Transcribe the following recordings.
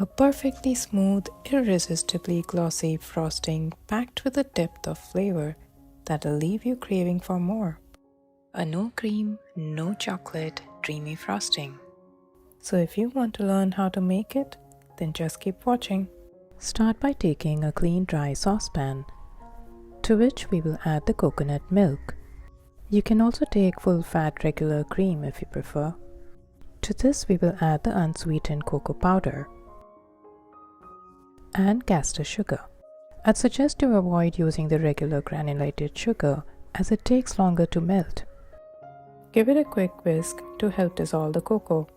A perfectly smooth, irresistibly glossy frosting packed with a depth of flavor that'll leave you craving for more. A no cream, no chocolate, dreamy frosting. So if you want to learn how to make it, then just keep watching. Start by taking a clean dry saucepan, to which we will add the coconut milk. You can also take full-fat regular cream if you prefer. To this we will add the unsweetened cocoa powder and caster sugar. I'd suggest you avoid using the regular granulated sugar as it takes longer to melt. Give it a quick whisk to help dissolve the cocoa.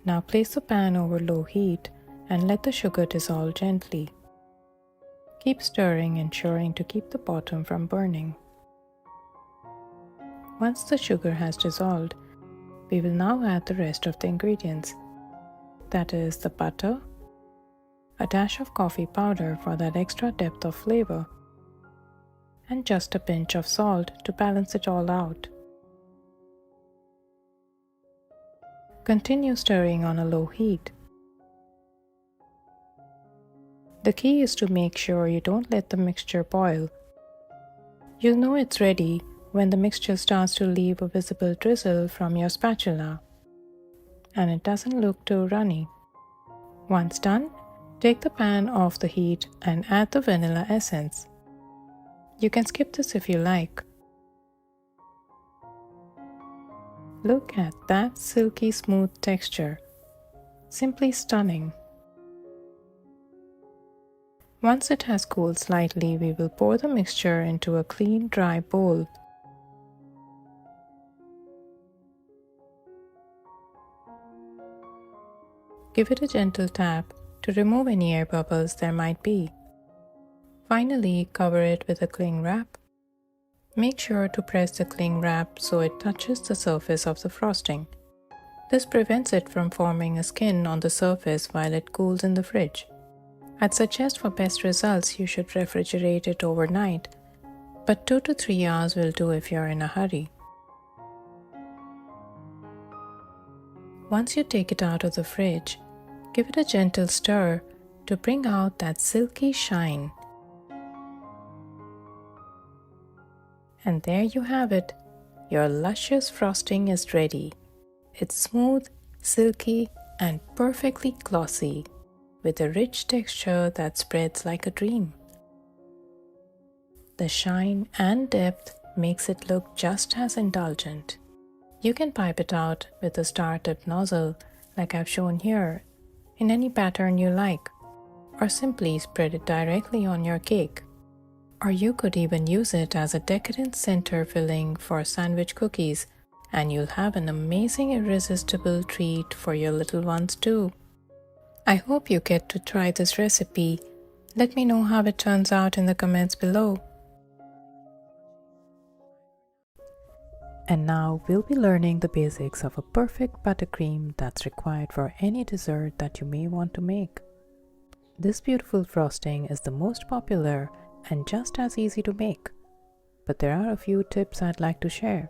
Now place the pan over low heat and let the sugar dissolve gently. Keep stirring, ensuring to keep the bottom from burning. Once the sugar has dissolved, we will now add the rest of the ingredients. That is the butter, a dash of coffee powder for that extra depth of flavor, and just a pinch of salt to balance it all out. Continue stirring on a low heat. The key is to make sure you don't let the mixture boil. You'll know it's ready when the mixture starts to leave a visible drizzle from your spatula, and it doesn't look too runny. Once done, take the pan off the heat and add the vanilla essence. You can skip this if you like. Look at that silky smooth texture. Simply stunning. Once it has cooled slightly, we will pour the mixture into a clean, dry bowl. Give it a gentle tap to remove any air bubbles there might be. Finally, cover it with a cling wrap. Make sure to press the cling wrap so it touches the surface of the frosting. This prevents it from forming a skin on the surface while it cools in the fridge. I'd suggest for best results you should refrigerate it overnight, but 2 to 3 hours will do if you're in a hurry. Once you take it out of the fridge, give it a gentle stir to bring out that silky shine. And there you have it. Your luscious frosting is ready. It's smooth, silky, and perfectly glossy, with a rich texture that spreads like a dream. The shine and depth makes it look just as indulgent. You can pipe it out with a star-tip nozzle like I've shown here, in any pattern you like, or simply spread it directly on your cake. Or you could even use it as a decadent center filling for sandwich cookies, and you'll have an amazing, irresistible treat for your little ones too. I hope you get to try this recipe. Let me know how it turns out in the comments below. And now we'll be learning the basics of a perfect buttercream that's required for any dessert that you may want to make. This beautiful frosting is the most popular and just as easy to make, but there are a few tips I'd like to share.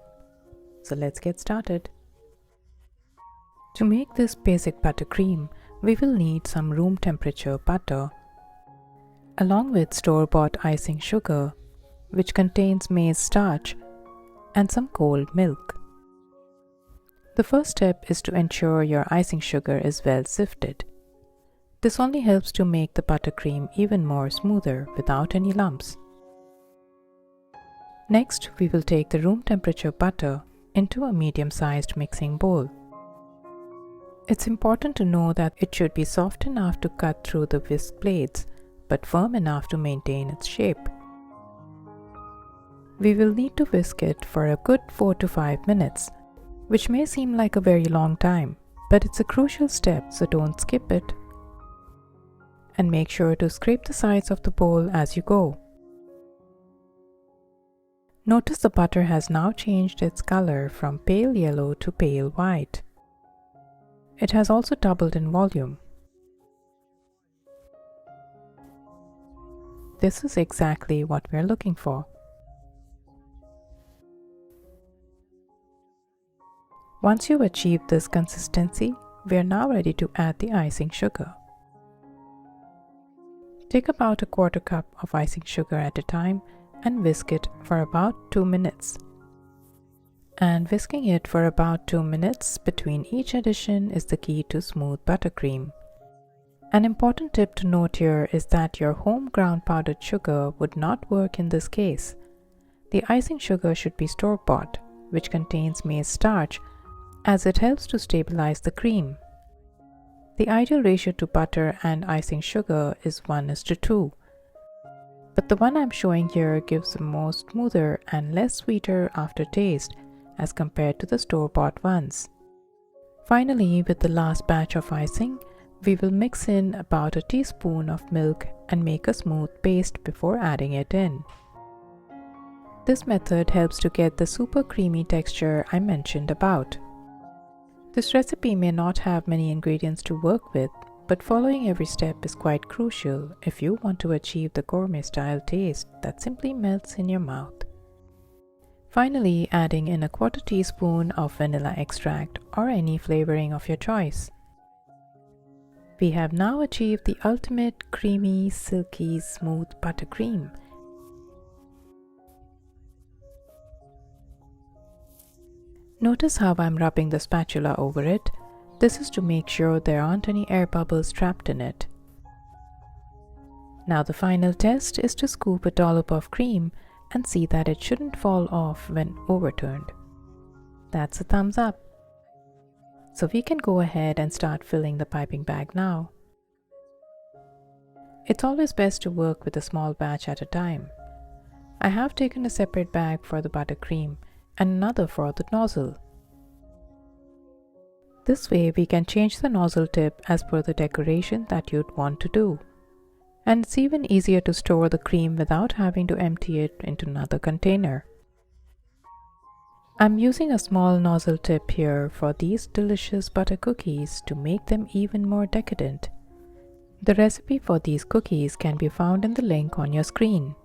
So let's get started. To make this basic buttercream, we will need some room temperature butter, along with store-bought icing sugar, which contains maize starch, and some cold milk. The first step is to ensure your icing sugar is well sifted. This only helps to make the buttercream even more smoother without any lumps. Next, we will take the room temperature butter into a medium-sized mixing bowl. It's important to know that it should be soft enough to cut through the whisk blades, but firm enough to maintain its shape. We will need to whisk it for a good 4 to 5 minutes, which may seem like a very long time, but it's a crucial step, so don't skip it. And make sure to scrape the sides of the bowl as you go. Notice the butter has now changed its color from pale yellow to pale white. It has also doubled in volume. This is exactly what we're looking for. Once you've achieved this consistency, we are now ready to add the icing sugar. Take about a quarter cup of icing sugar at a time and whisk it for about 2 minutes. And whisking it for about 2 minutes between each addition is the key to smooth buttercream. An important tip to note here is that your home ground powdered sugar would not work in this case. The icing sugar should be store-bought, which contains maize starch, as it helps to stabilize the cream. The ideal ratio to butter and icing sugar is 1:2, but the one I'm showing here gives a more smoother and less sweeter aftertaste as compared to the store-bought ones. Finally, with the last batch of icing, we will mix in about a teaspoon of milk and make a smooth paste before adding it in. This method helps to get the super creamy texture I mentioned about. This recipe may not have many ingredients to work with, but following every step is quite crucial if you want to achieve the gourmet style taste that simply melts in your mouth. Finally, adding in a 1/4 teaspoon of vanilla extract or any flavoring of your choice. We have now achieved the ultimate creamy, silky, smooth buttercream. Notice how I'm rubbing the spatula over it. This is to make sure there aren't any air bubbles trapped in it. Now the final test is to scoop a dollop of cream and see that it shouldn't fall off when overturned. That's a thumbs up. So we can go ahead and start filling the piping bag now. It's always best to work with a small batch at a time. I have taken a separate bag for the buttercream and another for the nozzle. This way we can change the nozzle tip as per the decoration that you'd want to do. And it's even easier to store the cream without having to empty it into another container. I'm using a small nozzle tip here for these delicious butter cookies to make them even more decadent. The recipe for these cookies can be found in the link on your screen.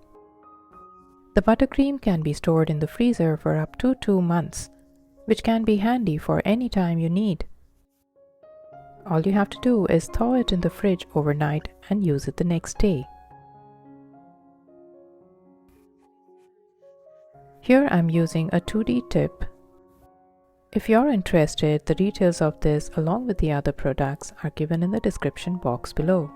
The buttercream can be stored in the freezer for up to 2 months, which can be handy for any time you need. All you have to do is thaw it in the fridge overnight and use it the next day. Here I'm using a 2D tip. If you're interested, the details of this along with the other products are given in the description box below.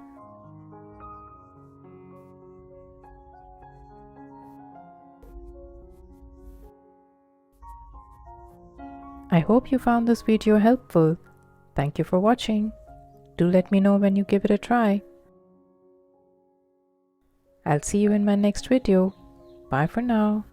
I hope you found this video helpful. Thank you for watching. Do let me know when you give it a try. I'll see you in my next video. Bye for now.